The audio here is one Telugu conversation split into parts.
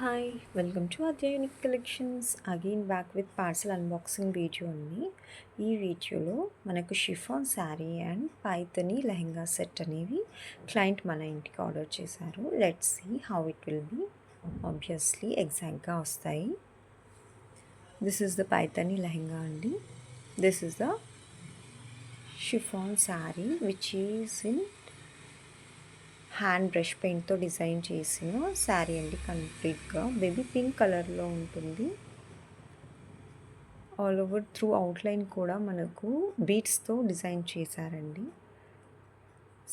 Hi welcome to Adya unique collections again back with parcel unboxing video అండి. ఈ వీడియోలో మనకు chiffon sari and Paithani lehenga set అనేవి క్లయింట్ మన ఇంటికి ఆర్డర్ చేశారు. Let's see how it will be. Obviously ఎగ్జాక్ట్గా వస్తాయి. This is the Paithani lehenga అండి. This is the chiffon sari which is in hand brush పెయింట్తో డిజైన్ చేసిన శారీ అండి. కంప్లీట్గా బేబీ పింక్ కలర్లో ఉంటుంది. ఆల్ ఓవర్ త్రూ అవుట్లైన్ కూడా మనకు బీడ్స్తో డిజైన్ చేశారండి.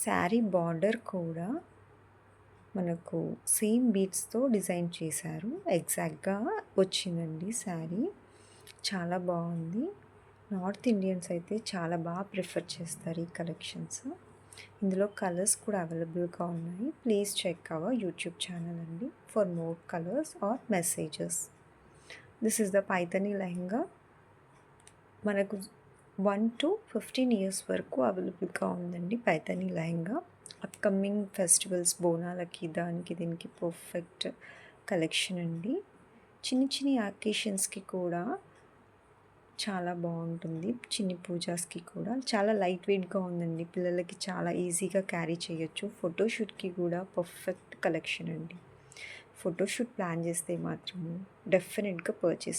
శారీ బార్డర్ కూడా మనకు సేమ్ బీడ్స్తో డిజైన్ చేశారు. ఎగ్జాక్ట్గా వచ్చిందండి శారీ. చాలా బాగుంది. నార్త్ ఇండియన్స్ అయితే చాలా బాగా ప్రిఫర్ చేస్తారు ఈ కలెక్షన్స్. ఇందులో కలర్స్ కూడా అవైలబుల్గా ఉన్నాయి. Please check our YouTube channel అండి for more colours or messages. This is the Paithani lehenga. మనకు 1 to 15 ఇయర్స్ వరకు అవైలబుల్గా ఉందండి పైథనీ లెహంగా. అప్కమింగ్ ఫెస్టివల్స్, బోనాలకి, దానికి దీనికి పర్ఫెక్ట్ కలెక్షన్ అండి. చిన్ని చిన్ని అకేషన్స్కి కూడా చాలా బాగుంటుంది. చిన్ని పూజాస్కి కూడా చాలా లైట్ వెయిట్గా ఉందండి. పిల్లలకి చాలా ఈజీగా క్యారీ చేయొచ్చు. ఫోటోషూట్కి కూడా పర్ఫెక్ట్ కలెక్షన్ అండి. ఫోటోషూట్ ప్లాన్ చేస్తే మాత్రం డెఫినెట్గా పర్చేస్